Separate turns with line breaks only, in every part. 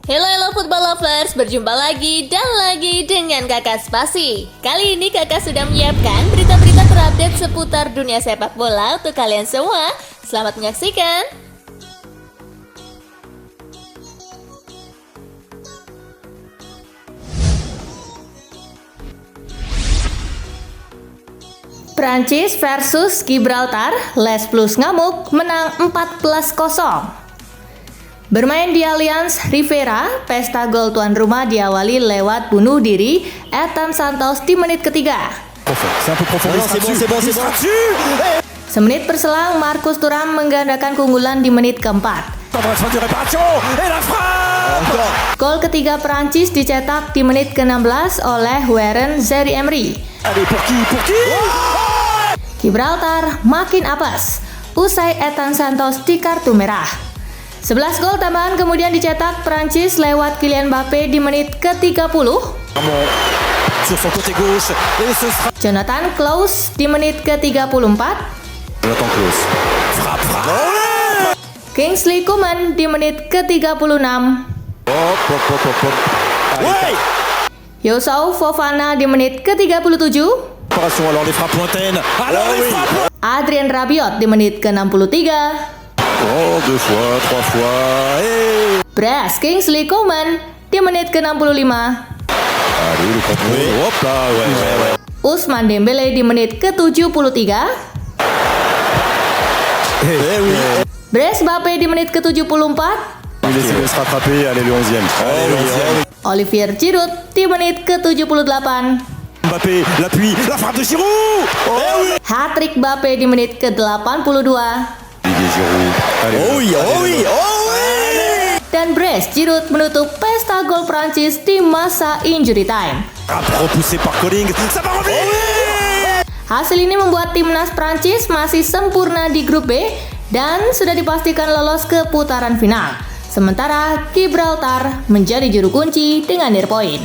Hello football lovers, berjumpa lagi dan lagi dengan Kakak Spasi. Kali ini Kakak sudah menyiapkan berita-berita terupdate seputar dunia sepak bola untuk kalian semua. Selamat menyaksikan. Prancis versus Gibraltar, Les Blues ngamuk menang 14-0. Bermain di Allianz Riviera, pesta gol tuan rumah diawali lewat bunuh diri Ethan Santos di menit ketiga. Semenit berselang, Marcus Thuram menggandakan keunggulan di menit keempat. Gol ketiga Prancis dicetak di menit ke-16 oleh Warren Zaïre-Emery. Gibraltar makin apes usai Ethan Santos di kartu merah. 11 gol tambahan kemudian dicetak Prancis lewat Kylian Mbappé di menit ke-30. Jonathan Klaus di menit ke-34. Kingsley Coman di menit ke-36. Youssouf Fofana di menit ke-37. Adrien Rabiot di menit ke-63. Bres Kingsley Coman di menit ke-65. Ousmane Dembélé di menit ke-73. Bres Mbappé di menit ke-74. Olivier Giroud di menit ke-78. Hat-trick Mbappé di menit ke-82. Dan Bres Giroud menutup pesta gol Prancis di masa injury time. Hasil ini membuat timnas Prancis masih sempurna di grup B dan sudah dipastikan lolos ke putaran final. Sementara Gibraltar menjadi juru kunci dengan nil poin.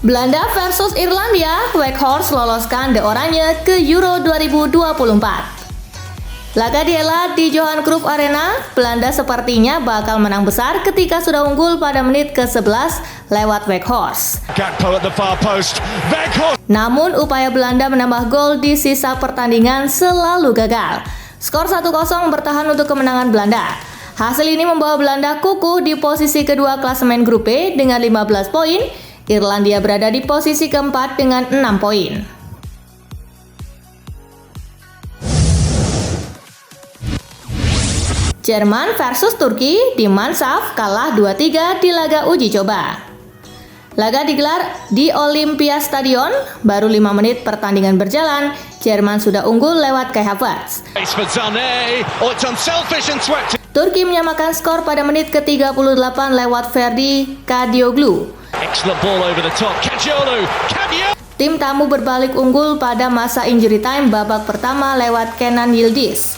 Belanda versus Irlandia, Weghorst loloskan De Oranje ke Euro 2024. Laga dihelat di Johan Cruyff Arena, Belanda sepertinya bakal menang besar ketika sudah unggul pada menit ke-11 lewat Weghorst. Namun upaya Belanda menambah gol di sisa pertandingan selalu gagal. Skor 1-0 bertahan untuk kemenangan Belanda. Hasil ini membawa Belanda kukuh di posisi kedua klasemen grup B dengan 15 poin. Irlandia berada di posisi keempat dengan 6 poin. Jerman versus Turki di Mansaf kalah 2-3 di laga uji coba. Laga digelar di Olympia Stadion, baru 5 menit pertandingan berjalan, Jerman sudah unggul lewat Kai Havertz. Turki menyamakan skor pada menit ke-38 lewat Ferdi Kadioglu. Tim tamu berbalik unggul pada masa injury time babak pertama lewat Kenan Yildiz.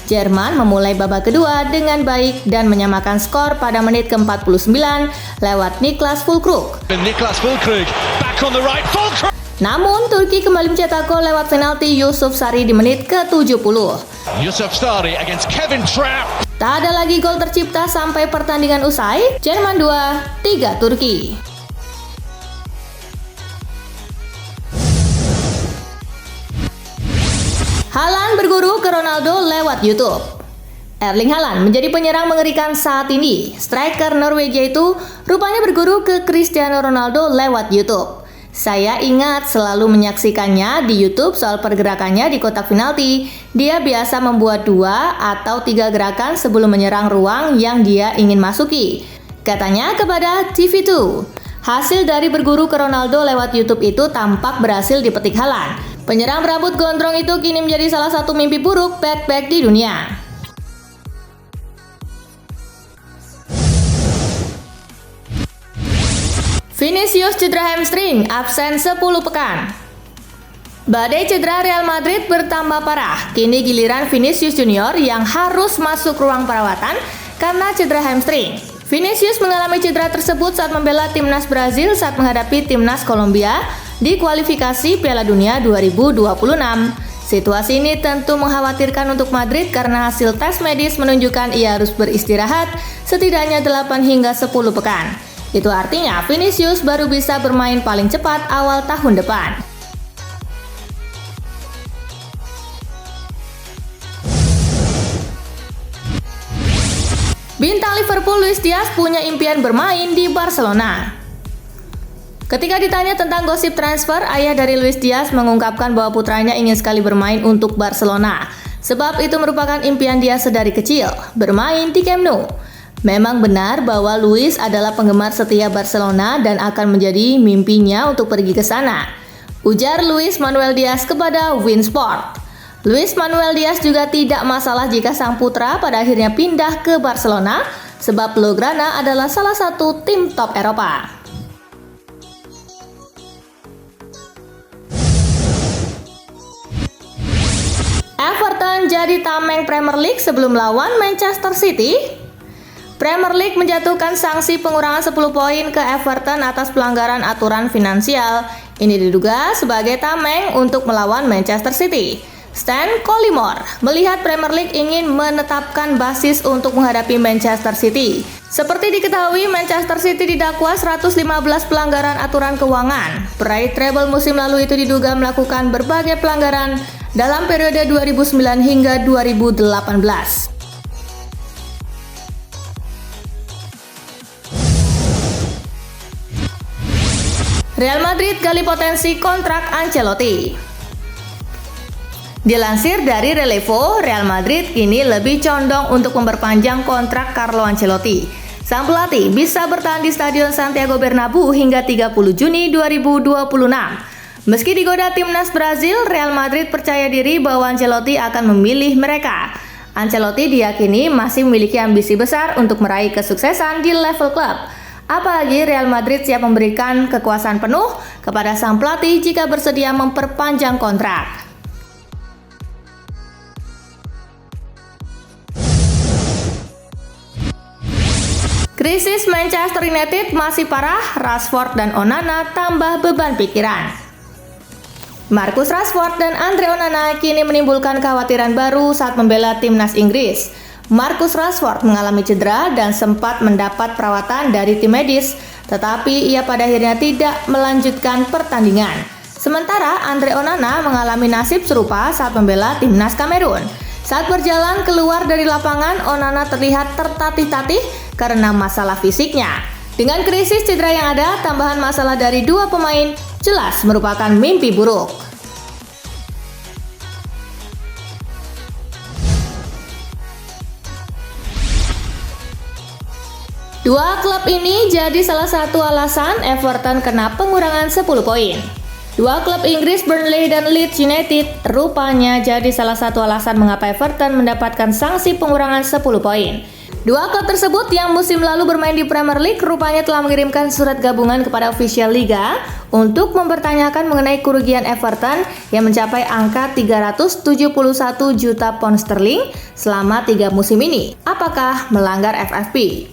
Jerman memulai babak kedua dengan baik dan menyamakan skor pada menit ke-49 lewat Niklas Füllkrug. Namun Turki kembali mencetak gol lewat penalti Yusuf Sarri di menit ke-70. Tak ada lagi gol tercipta sampai pertandingan usai. Jerman 2-3 Turki. Haaland berguru ke Ronaldo lewat YouTube. Erling Haaland menjadi penyerang mengerikan saat ini. Striker Norwegia itu rupanya berguru ke Cristiano Ronaldo lewat YouTube. Saya ingat selalu menyaksikannya di YouTube soal pergerakannya di kotak penalti. Dia biasa membuat 2 atau 3 gerakan sebelum menyerang ruang yang dia ingin masuki. Katanya kepada TV2. Hasil dari berguru ke Ronaldo lewat YouTube itu tampak berhasil dipetik Haaland. Penyerang berambut gondrong itu kini menjadi salah satu mimpi buruk back-back di dunia. Vinicius cedera hamstring, absen 10 pekan. Badai cedera Real Madrid bertambah parah. Kini giliran Vinicius Junior yang harus masuk ruang perawatan karena cedera hamstring. Vinicius mengalami cedera tersebut saat membela timnas Brazil saat menghadapi timnas Kolombia di kualifikasi Piala Dunia 2026. Situasi ini tentu mengkhawatirkan untuk Madrid karena hasil tes medis menunjukkan ia harus beristirahat setidaknya 8 hingga 10 pekan. Itu artinya Vinicius baru bisa bermain paling cepat awal tahun depan. Bintang Liverpool Luis Diaz punya impian bermain di Barcelona. Ketika ditanya tentang gosip transfer, ayah dari Luis Diaz mengungkapkan bahwa putranya ingin sekali bermain untuk Barcelona. Sebab itu merupakan impian dia sedari kecil, bermain di Camp Nou. Memang benar bahwa Luis adalah penggemar setia Barcelona dan akan menjadi mimpinya untuk pergi ke sana, ujar Luis Manuel Diaz kepada Win Sport. Luis Manuel Diaz juga tidak masalah jika sang putra pada akhirnya pindah ke Barcelona, sebab Blaugrana adalah salah satu tim top Eropa. Everton jadi tameng Premier League sebelum lawan Manchester City. Premier League menjatuhkan sanksi pengurangan 10 poin ke Everton atas pelanggaran aturan finansial. Ini diduga sebagai tameng untuk melawan Manchester City. Stan Collymore melihat Premier League ingin menetapkan basis untuk menghadapi Manchester City. Seperti diketahui, Manchester City didakwa 115 pelanggaran aturan keuangan. Peraih treble musim lalu itu diduga melakukan berbagai pelanggaran dalam periode 2009 hingga 2018. Real Madrid gali potensi kontrak Ancelotti. Dilansir dari Relevo, Real Madrid kini lebih condong untuk memperpanjang kontrak Carlo Ancelotti. Sang pelatih bisa bertahan di Stadion Santiago Bernabeu hingga 30 Juni 2026. Meski digoda timnas Brazil, Real Madrid percaya diri bahwa Ancelotti akan memilih mereka. Ancelotti diyakini masih memiliki ambisi besar untuk meraih kesuksesan di level klub. Apalagi Real Madrid siap memberikan kekuasaan penuh kepada sang pelatih jika bersedia memperpanjang kontrak. Krisis Manchester United masih parah, Rashford dan Onana tambah beban pikiran. Marcus Rashford dan Andre Onana kini menimbulkan kekhawatiran baru saat membela timnas Inggris. Marcus Rashford mengalami cedera dan sempat mendapat perawatan dari tim medis, tetapi ia pada akhirnya tidak melanjutkan pertandingan. Sementara Andre Onana mengalami nasib serupa saat membela timnas Kamerun. Saat berjalan keluar dari lapangan, Onana terlihat tertatih-tatih karena masalah fisiknya. Dengan krisis cedera yang ada, tambahan masalah dari dua pemain jelas merupakan mimpi buruk. Dua klub ini jadi salah satu alasan Everton kena pengurangan 10 poin. Dua klub Inggris, Burnley dan Leeds United, rupanya jadi salah satu alasan mengapa Everton mendapatkan sanksi pengurangan 10 poin. Dua klub tersebut yang musim lalu bermain di Premier League rupanya telah mengirimkan surat gabungan kepada ofisial liga untuk mempertanyakan mengenai kerugian Everton yang mencapai angka 371 juta pound sterling selama 3 musim ini. Apakah melanggar FFP?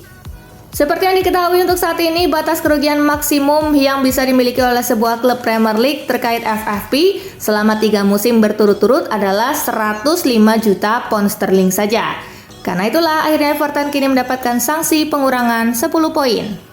Seperti yang diketahui untuk saat ini, batas kerugian maksimum yang bisa dimiliki oleh sebuah klub Premier League terkait FFP selama 3 musim berturut-turut adalah 105 juta pound sterling saja. Karena itulah akhirnya Everton kini mendapatkan sanksi pengurangan 10 poin.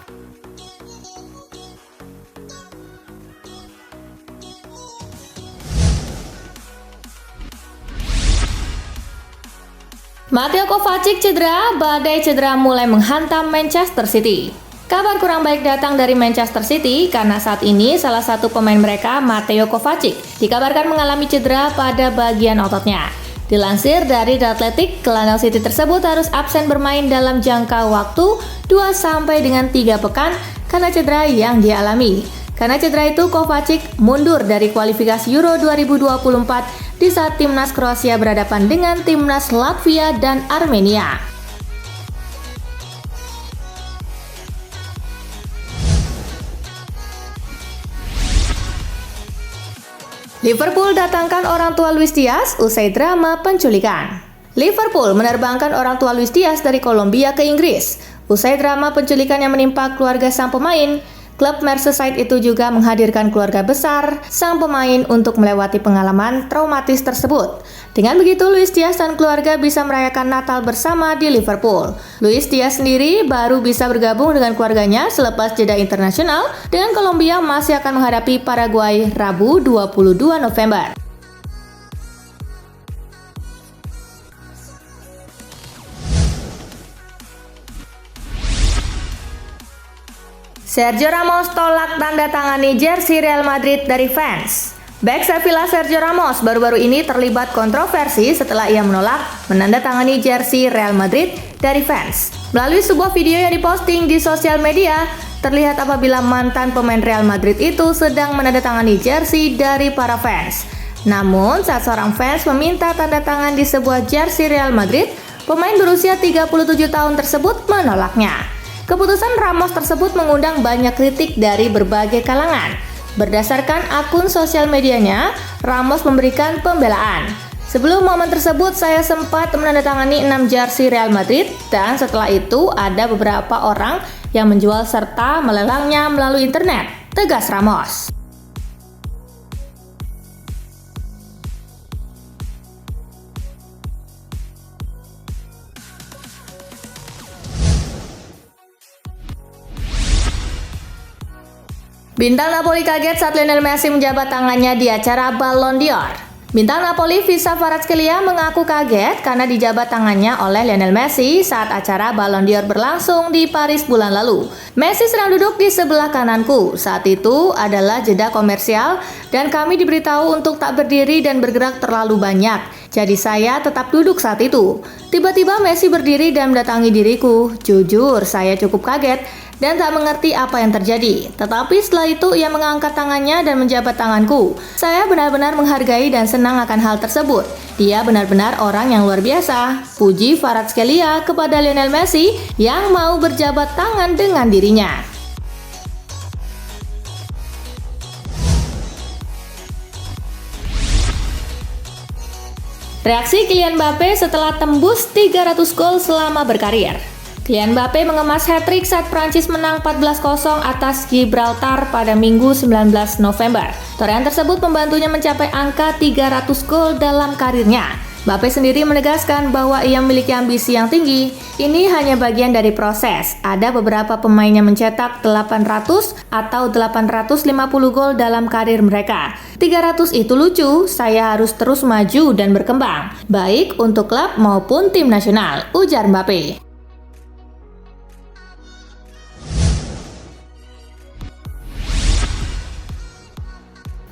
Mateo Kovacic cedera, badai cedera mulai menghantam Manchester City. Kabar kurang baik datang dari Manchester City karena saat ini salah satu pemain mereka, Mateo Kovacic, dikabarkan mengalami cedera pada bagian ototnya. Dilansir dari The Athletic, gelandang City tersebut harus absen bermain dalam jangka waktu 2-3 pekan karena cedera yang dia alami. Karena cedera itu, Kovacic mundur dari kualifikasi Euro 2024 di saat timnas Kroasia berhadapan dengan timnas Latvia dan Armenia. Liverpool datangkan orang tua Luis Diaz usai drama penculikan. Liverpool menerbangkan orang tua Luis Diaz dari Kolombia ke Inggris usai drama penculikan yang menimpa keluarga sang pemain. Klub Merseyside itu juga menghadirkan keluarga besar sang pemain untuk melewati pengalaman traumatis tersebut. Dengan begitu, Luis Diaz dan keluarga bisa merayakan Natal bersama di Liverpool. Luis Diaz sendiri baru bisa bergabung dengan keluarganya selepas jeda internasional dengan Kolombia masih akan menghadapi Paraguay Rabu 22 November. Sergio Ramos tolak tanda tangani jersey Real Madrid dari fans. Bek Sevilla Sergio Ramos baru-baru ini terlibat kontroversi setelah ia menolak menandatangani jersey Real Madrid dari fans. Melalui sebuah video yang diposting di sosial media, terlihat apabila mantan pemain Real Madrid itu sedang menandatangani jersey dari para fans. Namun, saat seorang fans meminta tanda tangan di sebuah jersey Real Madrid, pemain berusia 37 tahun tersebut menolaknya. Keputusan Ramos tersebut mengundang banyak kritik dari berbagai kalangan. Berdasarkan akun sosial medianya, Ramos memberikan pembelaan. Sebelum momen tersebut, saya sempat menandatangani 6 jersey Real Madrid dan setelah itu ada beberapa orang yang menjual serta melelangnya melalui internet, tegas Ramos. Bintang Napoli kaget saat Lionel Messi menjabat tangannya di acara Ballon d'Or. Bintang Napoli Visa Kvaratskhelia mengaku kaget karena dijabat tangannya oleh Lionel Messi saat acara Ballon d'Or berlangsung di Paris bulan lalu. Messi sedang duduk di sebelah kananku. Saat itu adalah jeda komersial dan kami diberitahu untuk tak berdiri dan bergerak terlalu banyak. Jadi saya tetap duduk saat itu. Tiba-tiba Messi berdiri dan mendatangi diriku. Jujur, saya cukup kaget dan tak mengerti apa yang terjadi. Tetapi setelah itu ia mengangkat tangannya dan menjabat tanganku. Saya benar-benar menghargai dan senang akan hal tersebut. Dia benar-benar orang yang luar biasa. Puji Kvaratskhelia kepada Lionel Messi yang mau berjabat tangan dengan dirinya. Reaksi Kylian Mbappe setelah tembus 300 gol selama berkarir. Kylian Mbappe mengemas hat-trick saat Prancis menang 14-0 atas Gibraltar pada Minggu 19 November. Torehan tersebut membantunya mencapai angka 300 gol dalam karirnya. Mbappe sendiri menegaskan bahwa ia memiliki ambisi yang tinggi. Ini hanya bagian dari proses. Ada beberapa pemain yang mencetak 800 atau 850 gol dalam karir mereka. 300 itu lucu, saya harus terus maju dan berkembang, baik untuk klub maupun tim nasional, ujar Mbappe.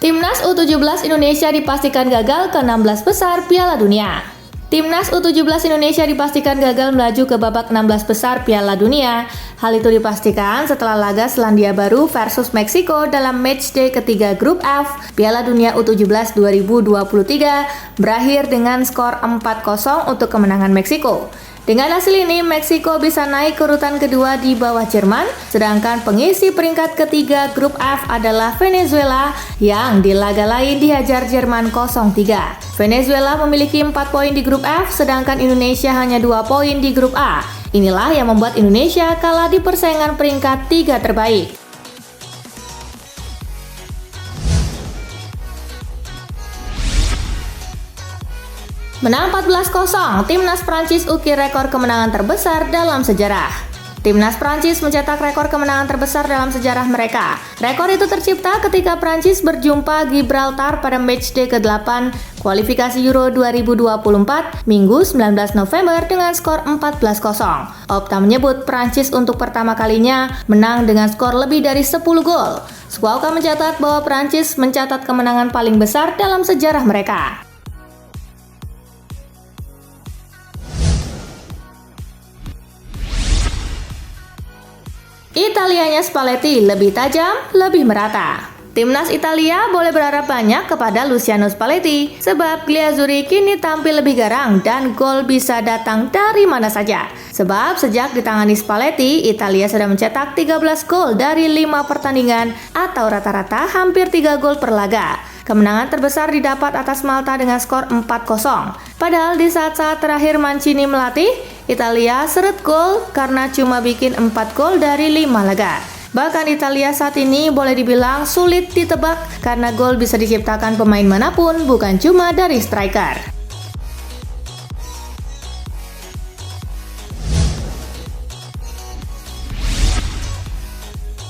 Timnas U17 Indonesia dipastikan gagal ke 16 besar Piala Dunia. Timnas U17 Indonesia dipastikan gagal melaju ke babak 16 besar Piala Dunia. Hal itu dipastikan setelah laga Selandia Baru versus Meksiko dalam matchday ketiga grup F Piala Dunia U17 2023 berakhir dengan skor 4-0 untuk kemenangan Meksiko. Dengan hasil ini, Meksiko bisa naik ke urutan kedua di bawah Jerman, sedangkan pengisi peringkat ketiga grup F adalah Venezuela yang di laga lain dihajar Jerman 0-3. Venezuela memiliki 4 poin di grup F, sedangkan Indonesia hanya 2 poin di grup A. Inilah yang membuat Indonesia kalah di persaingan peringkat 3 terbaik. Menang 14-0, Timnas Prancis ukir rekor kemenangan terbesar dalam sejarah. Timnas Prancis mencetak rekor kemenangan terbesar dalam sejarah mereka. Rekor itu tercipta ketika Prancis berjumpa Gibraltar pada matchday ke-8 kualifikasi Euro 2024 Minggu 19 November dengan skor 14-0. Opta menyebut Prancis untuk pertama kalinya menang dengan skor lebih dari 10 gol. Squawka mencatat bahwa Prancis mencatat kemenangan paling besar dalam sejarah mereka. Italianya Spalletti lebih tajam, lebih merata. Timnas Italia boleh berharap banyak kepada Luciano Spalletti sebab Glazuri kini tampil lebih garang dan gol bisa datang dari mana saja. Sebab sejak ditangani Spalletti, Italia sudah mencetak 13 gol dari 5 pertandingan atau rata-rata hampir 3 gol per laga. Kemenangan terbesar didapat atas Malta dengan skor 4-0. Padahal di saat-saat terakhir Mancini melatih, Italia seret gol karena cuma bikin 4 gol dari 5 laga. Bahkan Italia saat ini boleh dibilang sulit ditebak karena gol bisa diciptakan pemain manapun, bukan cuma dari striker.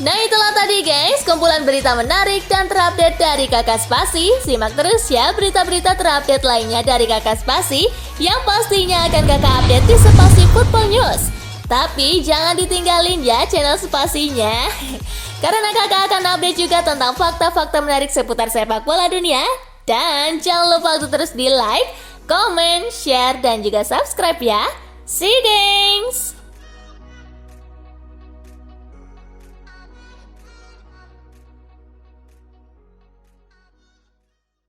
Nah itulah tadi guys, kumpulan berita menarik dan terupdate dari Kakak Spasi. Simak terus ya berita-berita terupdate lainnya dari Kakak Spasi yang pastinya akan Kakak update di Spasi Football News. Tapi jangan ditinggalin ya channel Spasinya, karena kakak akan update juga tentang fakta-fakta menarik seputar sepak bola dunia. Dan jangan lupa untuk terus di like, comment, share, dan juga subscribe ya. See you guys!